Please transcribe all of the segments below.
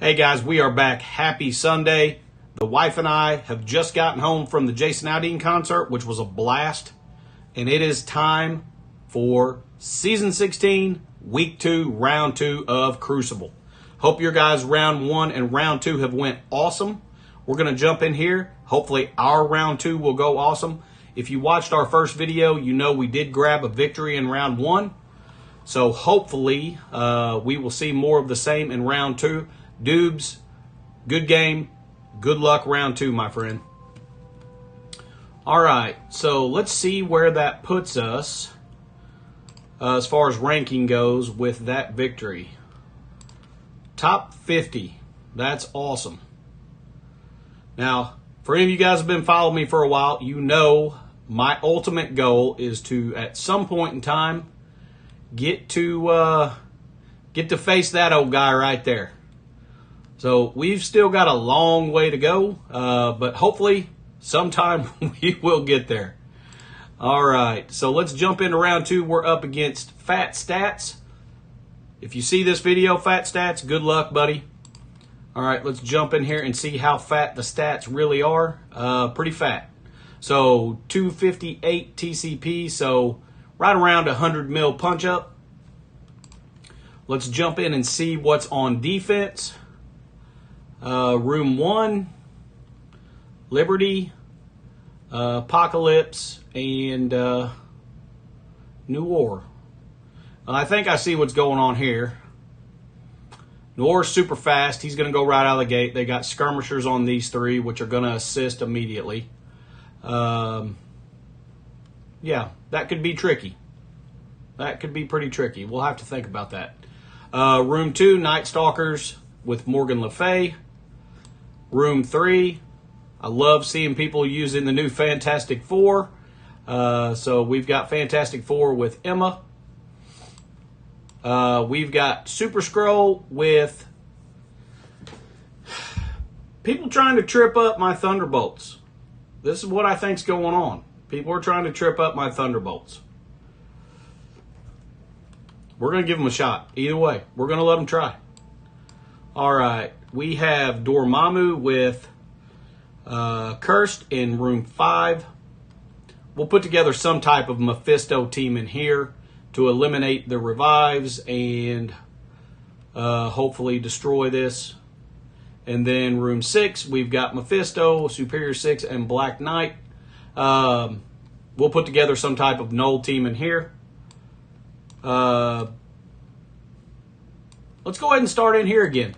Hey guys, we are back. Happy Sunday. The wife and I have just gotten home from the Jason Aldean concert, which was a blast. And it is time for Season 16, Week 2, Round 2 of Crucible. Hope your guys' Round 1 and Round 2 have went awesome. We're going to jump in here. Hopefully our Round 2 will go awesome. If you watched our first video, you know we did grab a victory in Round 1. So hopefully we will see more of the same in Round 2. Dubes, good game. Good luck Round 2, my friend. All right, so let's see where that puts us as far as ranking goes with that victory. Top 50. That's awesome. Now, for any of you guys who have been following me for a while, you know my ultimate goal is to, at some point in time, get to face that old guy right there. So we've still got a long way to go, but hopefully sometime we will get there. All right, so let's jump into Round 2. We're up against Fat Stats. If you see this video, Fat Stats, good luck, buddy. All right, let's jump in here and see how fat the stats really are. Pretty fat. So 258 TCP, so right around 100 mil punch up. Let's jump in and see what's on defense. Room 1, Liberty, Apocalypse, and New War. I think I see what's going on here. New War's super fast. He's going to go right out of the gate. They got skirmishers on these three, which are going to assist immediately. Yeah, that could be tricky. That could be pretty tricky. We'll have to think about that. Room 2, Night Stalkers with Morgan Le Fay. Room 3, I love seeing people using the new Fantastic Four. So we've got Fantastic Four with Emma. We've got Super Skrull with people trying to trip up my Thunderbolts. This is what I think's going on. People are trying to trip up my Thunderbolts. We're going to give them a shot. Either way, we're going to let them try. All right. We have Dormammu with Accursed in Room 5. We'll put together some type of Mephisto team in here to eliminate the revives and hopefully destroy this. And then Room 6, we've got Mephisto, Superior 6, and Black Knight. We'll put together some type of null team in here. Let's go ahead and start in here again.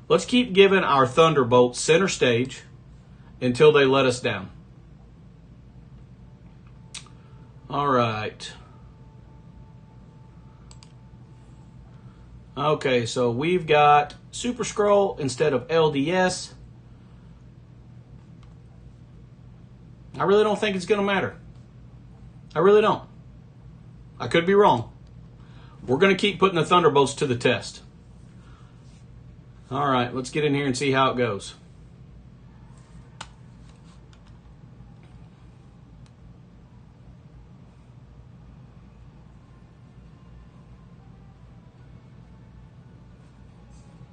Let's keep giving our Thunderbolts center stage until they let us down. All right. Okay, so we've got Super Skrull instead of LDS. I really don't think it's going to matter. I really don't. I could be wrong. We're going to keep putting the Thunderbolts to the test. All right, let's get in here and see how it goes.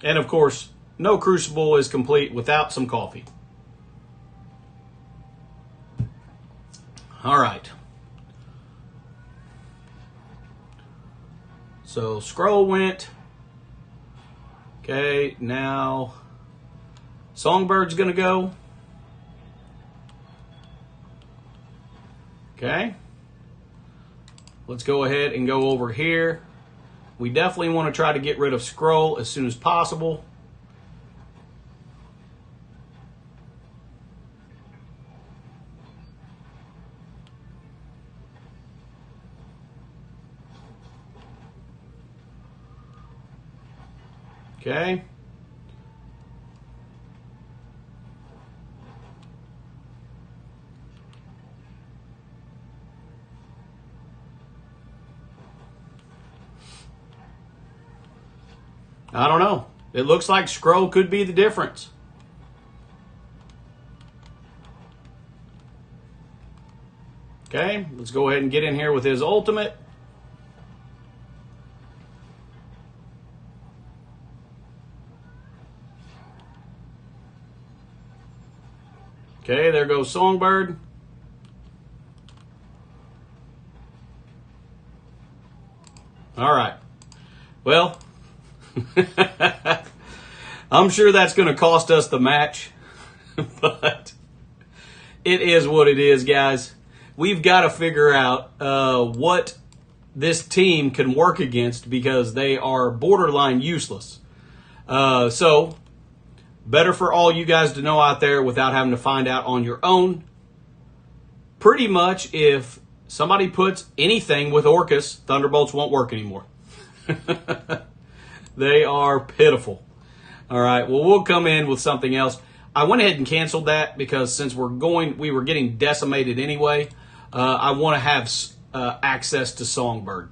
And of course, no Crucible is complete without some coffee. All right. So Skrull went. Okay, now Songbird's going to go. Okay. Let's go ahead and go over here. We definitely want to try to get rid of Skrull as soon as possible. Okay. I don't know. It looks like Skrull could be the difference. Okay, let's go ahead and get in here with his ultimate. Okay, there goes Songbird. All right. Well, I'm sure that's going to cost us the match, but it is what it is, guys. We've got to figure out what this team can work against because they are borderline useless. So, better for all you guys to know out there without having to find out on your own. Pretty much, if somebody puts anything with Orcus, Thunderbolts won't work anymore. They are pitiful. All right, well, we'll come in with something else. I went ahead and canceled that because since we were getting decimated anyway, I want to have access to Songbird.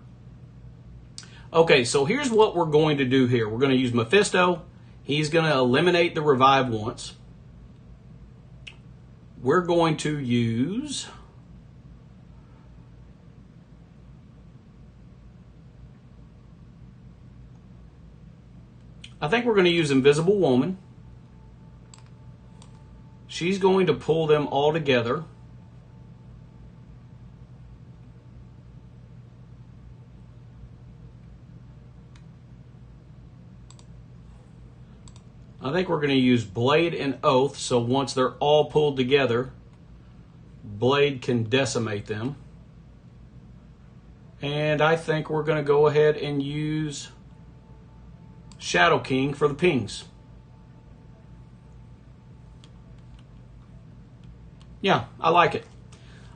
Okay, so here's what we're going to do here. We're going to use Mephisto. He's going to eliminate the revive once. We're going to use... I think we're going to use Invisible Woman. She's going to pull them all together. I think we're going to use Blade and Oath, so once they're all pulled together, Blade can decimate them. And I think we're going to go ahead and use Shadow King for the pings. Yeah, I like it.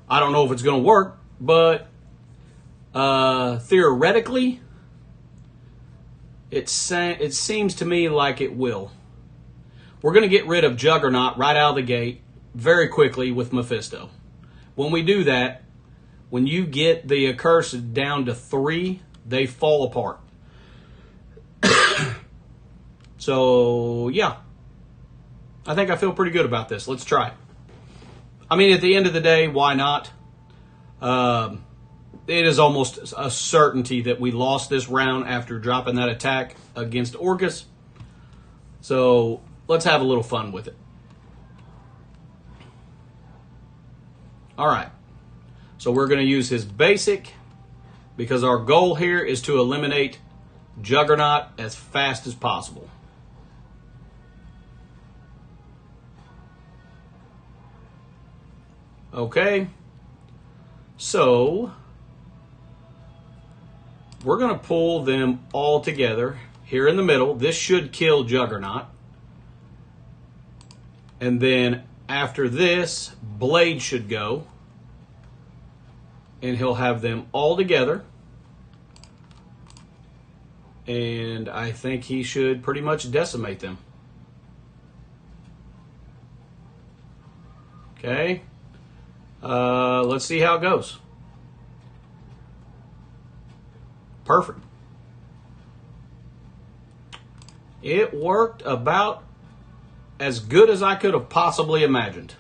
I don't know if it's going to work, but theoretically, it seems to me like it will. We're going to get rid of Juggernaut right out of the gate very quickly with Mephisto. When we do that, when you get the Accursed down to 3, they fall apart. So, yeah. I think I feel pretty good about this. Let's try it. I mean, at the end of the day, why not? It is almost a certainty that we lost this round after dropping that attack against Orcus. So, let's have a little fun with it. All right. So, we're going to use his basic because our goal here is to eliminate Juggernaut as fast as possible. Okay, so we're going to pull them all together here in the middle. This should kill Juggernaut. And then after this, Blade should go. And he'll have them all together. And I think he should pretty much decimate them. Okay. Let's see how it goes. Perfect. It worked about as good as I could have possibly imagined.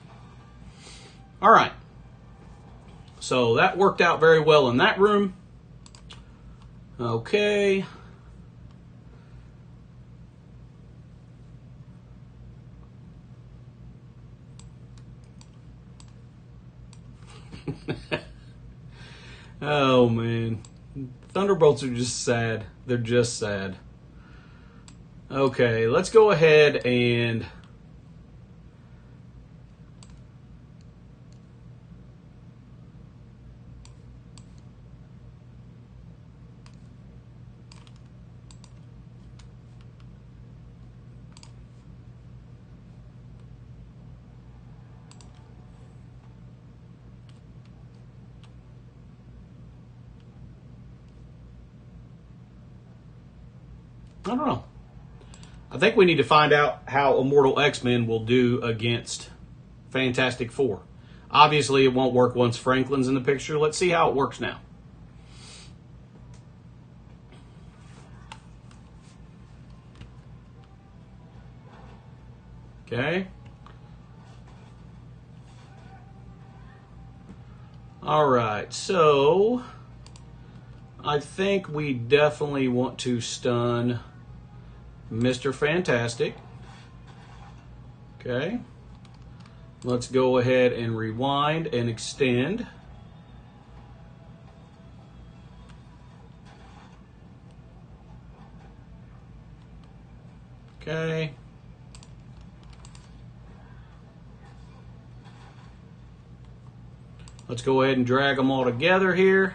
All right. So that worked out very well in that room. Okay. Oh, man. Thunderbolts are just sad. They're just sad. Okay, let's go ahead and... I don't know. I think we need to find out how Immortal X-Men will do against Fantastic Four. Obviously, it won't work once Franklin's in the picture. Let's see how it works now. Okay. All right, so I think we definitely want to stun Mr. Fantastic. Okay. Let's go ahead and rewind and extend. Okay. Let's go ahead and drag them all together here.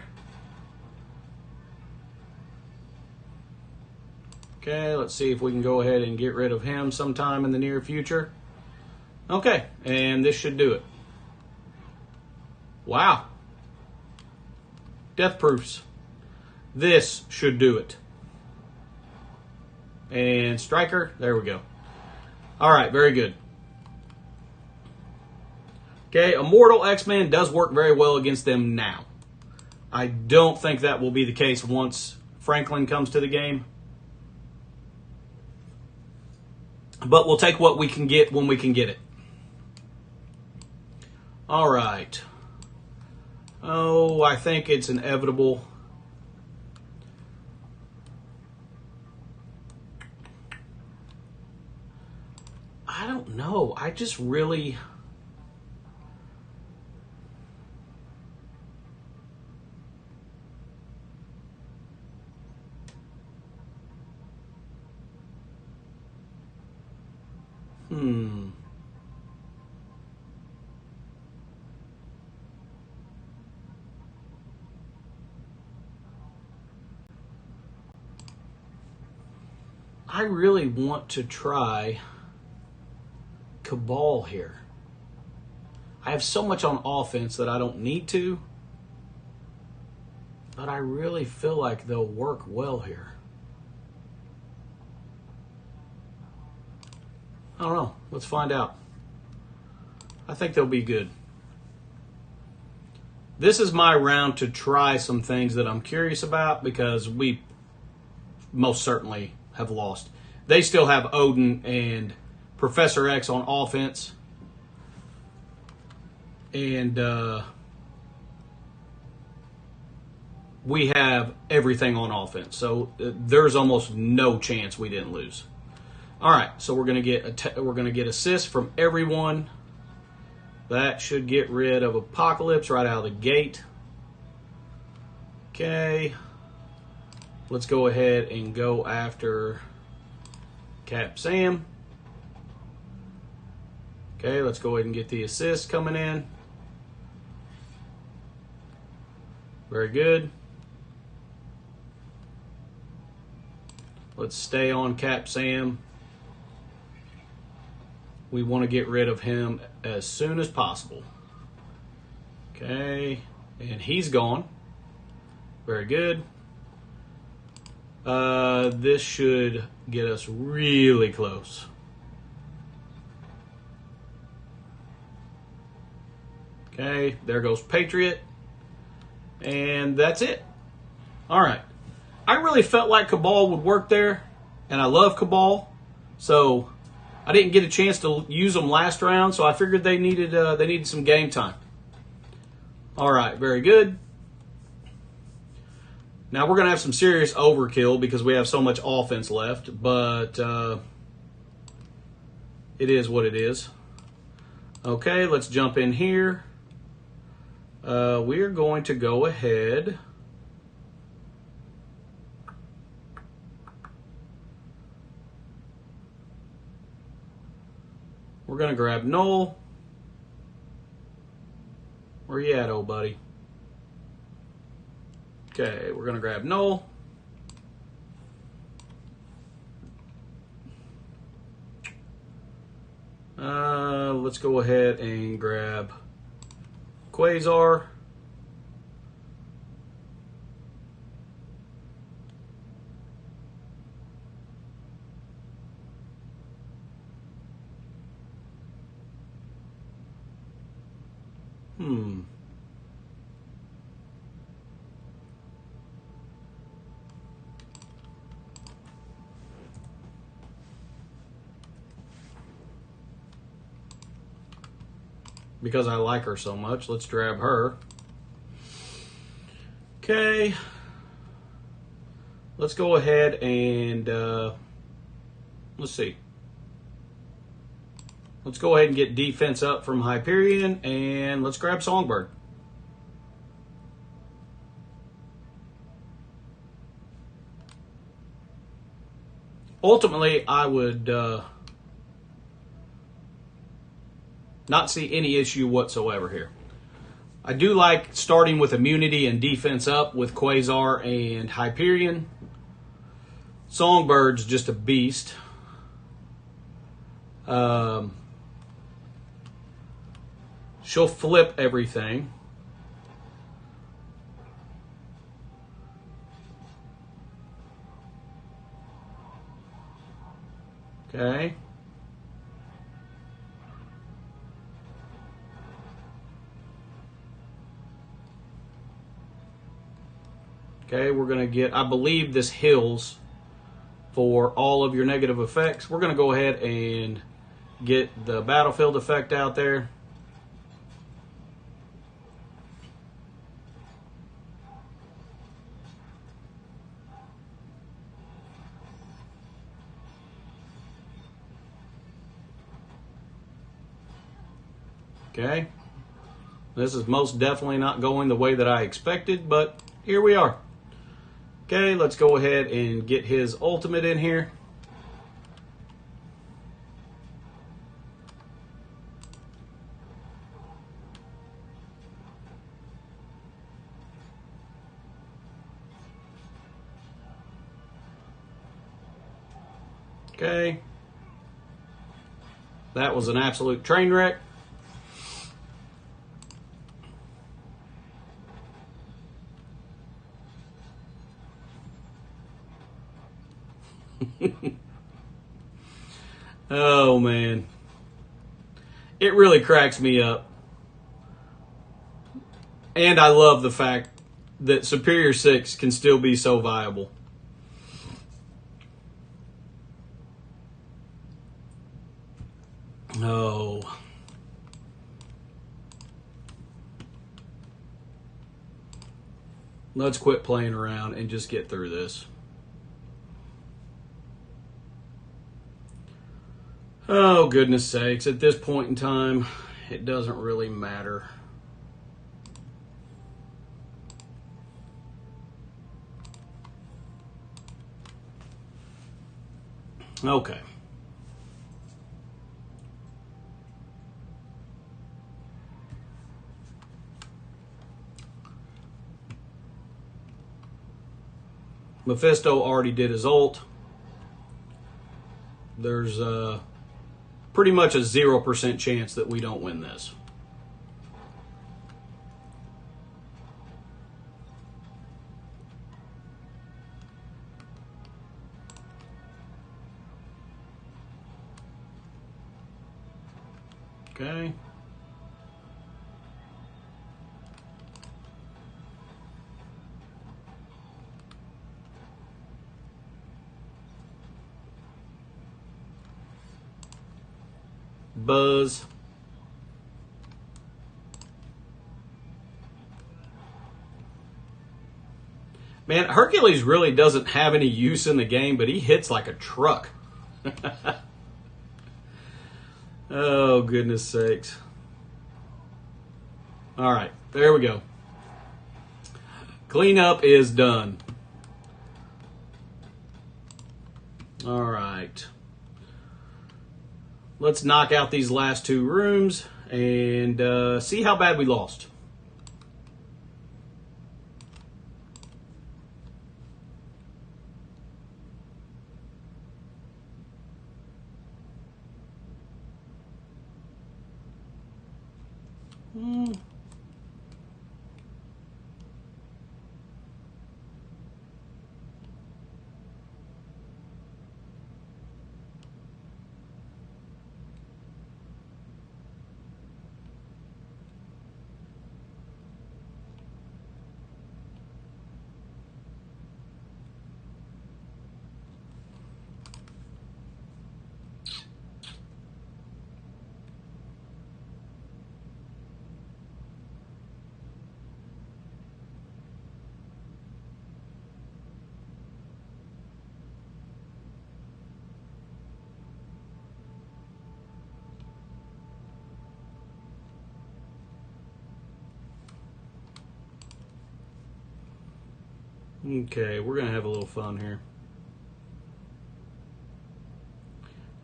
Okay, let's see if we can go ahead and get rid of him sometime in the near future. Okay, and this should do it. Wow. Death proofs. This should do it. And Striker, there we go. All right, very good. Okay, Immortal X-Men does work very well against them now. I don't think that will be the case once Franklin comes to the game. But we'll take what we can get when we can get it. All right. Oh, I think it's inevitable. I don't know. I just really... I really want to try Cabal here. I have so much on offense that I don't need to, but I really feel like they'll work well here. I don't know. Let's find out. I think they'll be good. This is my round to try some things that I'm curious about because we most certainly have lost. They still have Odin and Professor X on offense. And we have everything on offense. So there's almost no chance we didn't lose. All right, so we're going to get assists from everyone. That should get rid of Apocalypse right out of the gate. Okay. Let's go ahead and go after Cap Sam. Okay, let's go ahead and get the assist coming in. Very good. Let's stay on Cap Sam. We want to get rid of him as soon as possible. Okay, and he's gone. Very good. This should get us really close. Okay, there goes Patriot. And that's it. All right. I really felt like Cabal would work there, and I love Cabal. So I didn't get a chance to use them last round, so I figured they needed some game time. All right, very good. Now we're going to have some serious overkill because we have so much offense left, but it is what it is. Okay, let's jump in here. We are going to go ahead. We're going to grab Noel. Where you at, old buddy? Okay, we're going to grab Noel. Let's go ahead and grab Quasar. Because I like her so much, let's grab her. Okay. Let's go ahead and let's see. Let's go ahead and get defense up from Hyperion, and let's grab Songbird. Ultimately, I would not see any issue whatsoever here. I do like starting with immunity and defense up with Quasar and Hyperion. Songbird's just a beast. She'll flip everything. Okay. Okay, we're going to get, I believe this heals for all of your negative effects. We're going to go ahead and get the battlefield effect out there. Okay, this is most definitely not going the way that I expected, but here we are. Okay, let's go ahead and get his ultimate in here. Okay, that was an absolute train wreck. Oh man, it really cracks me up, and I love the fact that Superior 6 can still be so viable. Oh, let's quit playing around and just get through this. Oh, goodness sakes. At this point in time, it doesn't really matter. Okay. Mephisto already did his ult. There's pretty much a 0% chance that we don't win this. Okay. Buzz. Man, Hercules really doesn't have any use in the game, but he hits like a truck. Oh, goodness sakes. All right, there we go. Cleanup is done. All right. Let's knock out these last two rooms and see how bad we lost. Okay, we're going to have a little fun here.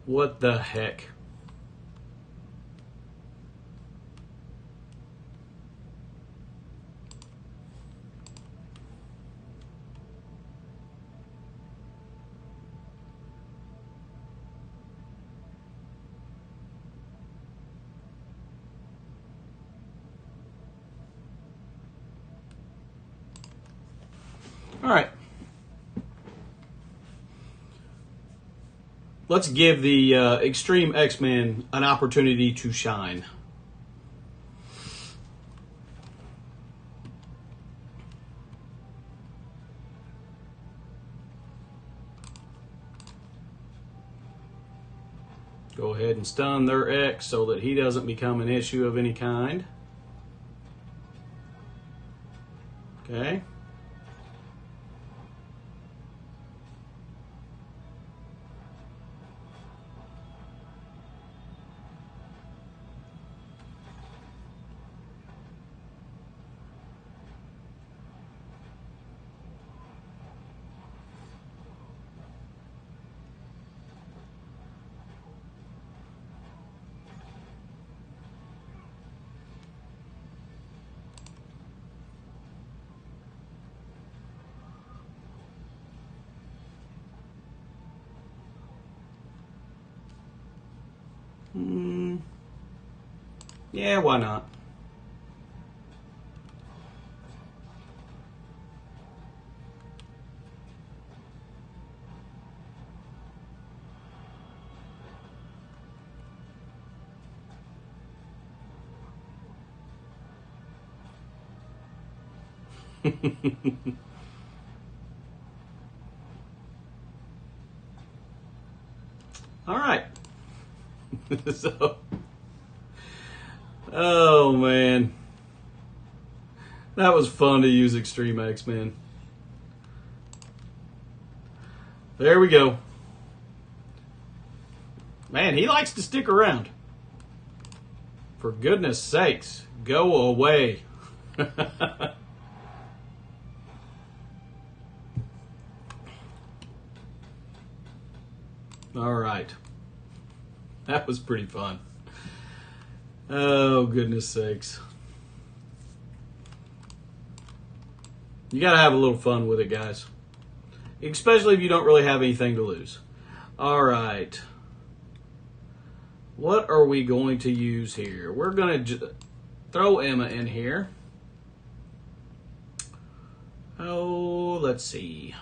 What the heck? All right. Let's give the Extreme X-Men an opportunity to shine. Go ahead and stun their X so that he doesn't become an issue of any kind. Okay. Yeah, why not? All right. So, oh man, that was fun to use Extreme X-Men. There we go. Man, he likes to stick around. For goodness sakes, go away. All right. That was pretty fun. Oh, goodness sakes. You got to have a little fun with it, guys. Especially if you don't really have anything to lose. All right. What are we going to use here? We're going to throw Emma in here. Oh, let's see.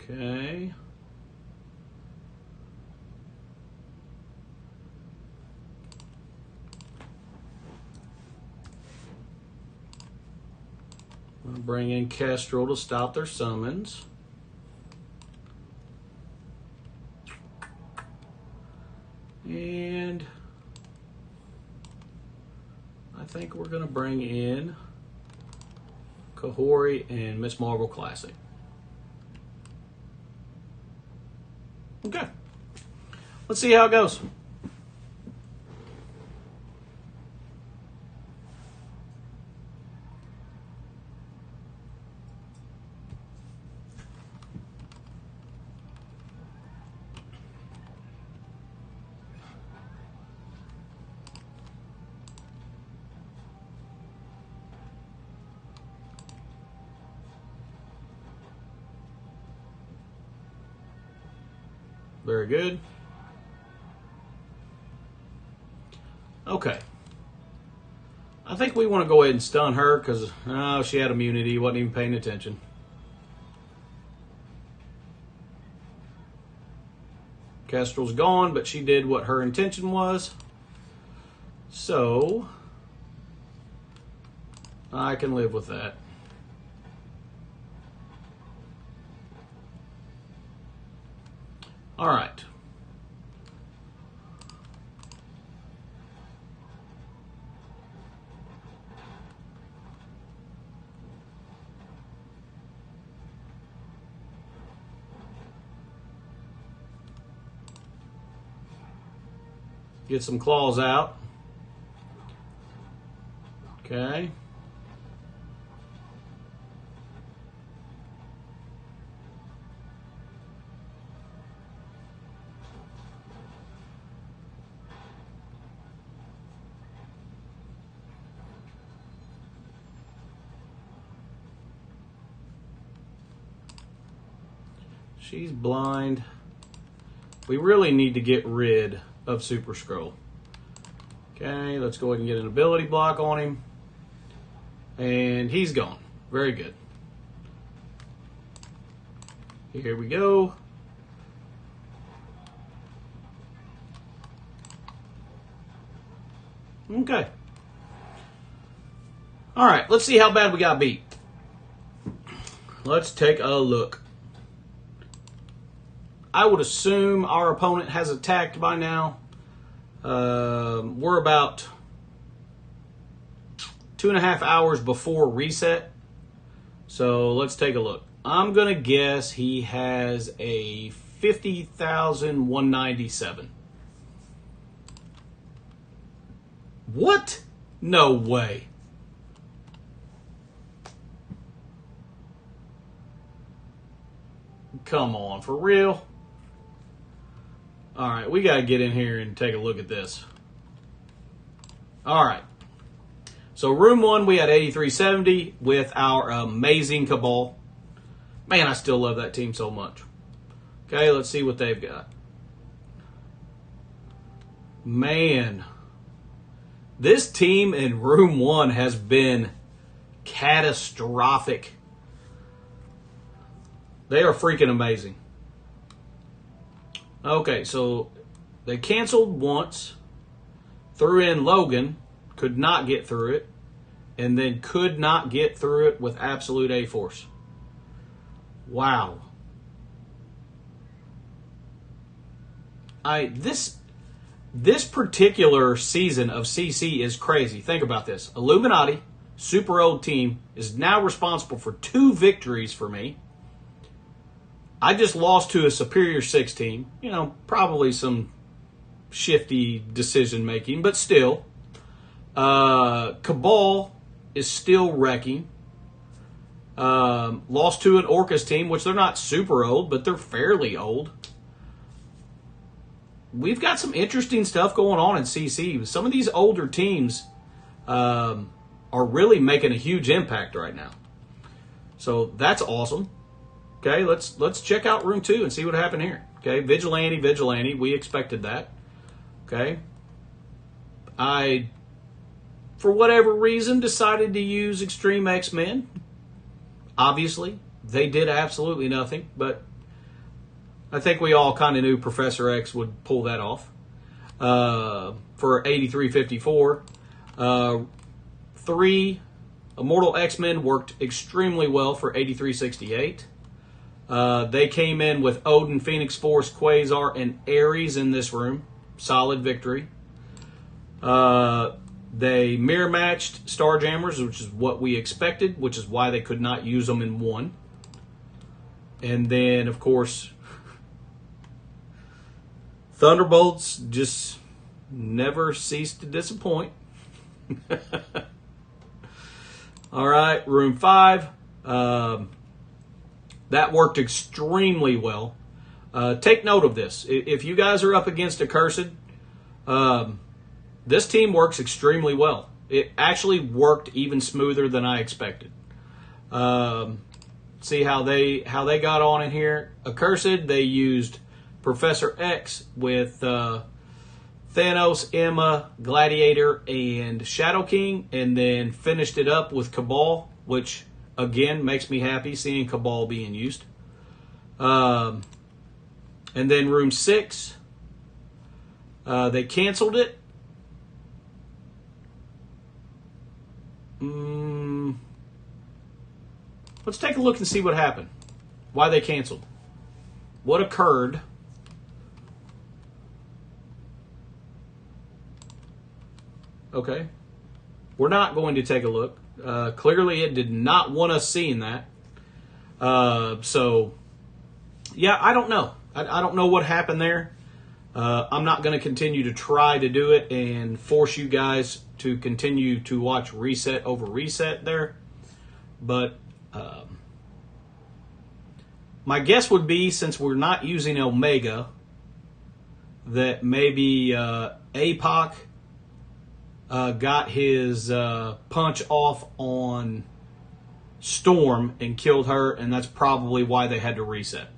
Okay. I'll bring in Kestrel to stop their summons. And I think we're going to bring in Kahori and Miss Marvel Classic. Okay. Let's see how it goes. Very good. Okay. I think we want to go ahead and stun her because she had immunity, wasn't even paying attention. Kestrel's gone, but she did what her intention was. So, I can live with that. All right. Get some claws out. Okay. She's blind. We really need to get rid of Super Skrull. Okay, let's go ahead and get an ability block on him. And he's gone. Very good. Here we go. Okay. All right, let's see how bad we got beat. Let's take a look. I would assume our opponent has attacked by now. We're about 2.5 hours before reset. So let's take a look. I'm going to guess he has a 50,197. What? No way. Come on, for real? All right, we got to get in here and take a look at this. All right. So room 1, we had 8370 with our amazing Cabal. Man, I still love that team so much. Okay, let's see what they've got. Man, this team in room 1 has been catastrophic. They are freaking amazing. Okay, so they canceled once, threw in Logan, could not get through it, and then could not get through it with absolute A-Force. Wow. This particular season of CC is crazy. Think about this. Illuminati, super old team, is now responsible for 2 victories for me. I just lost to a Superior 6 team. You know, probably some shifty decision making, but still. Cabal is still wrecking. Lost to an Orcus team, which they're not super old, but they're fairly old. We've got some interesting stuff going on in CC. Some of these older teams are really making a huge impact right now. So that's awesome. Okay, let's check out room 2 and see what happened here. Okay, Vigilante, we expected that. Okay. I, for whatever reason, decided to use Extreme X-Men. Obviously, they did absolutely nothing, but I think we all kind of knew Professor X would pull that off. For 8354, 3 Immortal X-Men worked extremely well for 8368. They came in with Odin, Phoenix Force, Quasar, and Ares in this room. Solid victory. They mirror matched Starjammers, which is what we expected, which is why they could not use them in 1. And then, of course, Thunderbolts just never ceased to disappoint. All right, room 5. That worked extremely well. Take note of this. If you guys are up against Accursed, this team works extremely well. It actually worked even smoother than I expected. See how they got on in here. Accursed, they used Professor X with Thanos, Emma, Gladiator, and Shadow King, and then finished it up with Cabal, which again makes me happy seeing Cabal being used. And then room 6, they canceled it. Let's take a look and see what happened. Why they canceled. What occurred. Okay. We're not going to take a look. Clearly it did not want us seeing that. So, yeah, I don't know. I don't know what happened there. I'm not going to continue to try to do it and force you guys to continue to watch reset over reset there. But my guess would be, since we're not using Omega, that maybe APOC got his punch off on Storm and killed her, and that's probably why they had to reset.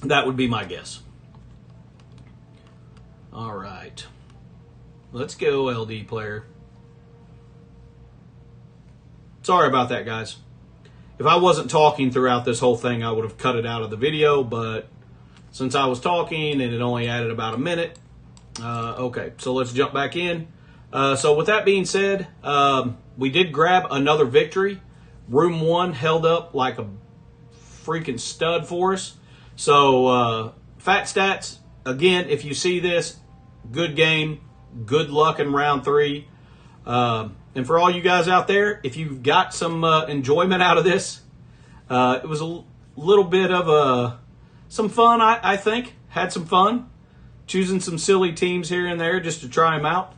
That would be my guess. All right. Let's go, LD player. Sorry about that, guys. If I wasn't talking throughout this whole thing, I would have cut it out of the video, but since I was talking and it only added about a minute, okay, so let's jump back in. So with that being said, we did grab another victory. Room 1 held up like a freaking stud for us. So, Fat Stats, again, if you see this, good game, good luck in round 3. And for all you guys out there, if you've got some enjoyment out of this, it was a little bit of some fun, I think. Had some fun choosing some silly teams here and there just to try them out.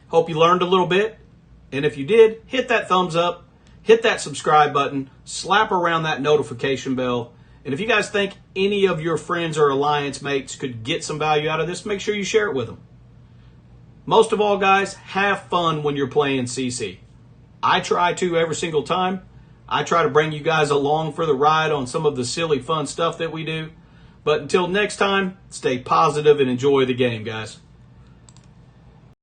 Hope you learned a little bit. And if you did, hit that thumbs up, hit that subscribe button, slap around that notification bell. And if you guys think any of your friends or alliance mates could get some value out of this, make sure you share it with them. Most of all, guys, have fun when you're playing CC. I try to every single time. I try to bring you guys along for the ride on some of the silly, fun stuff that we do. But until next time, stay positive and enjoy the game, guys.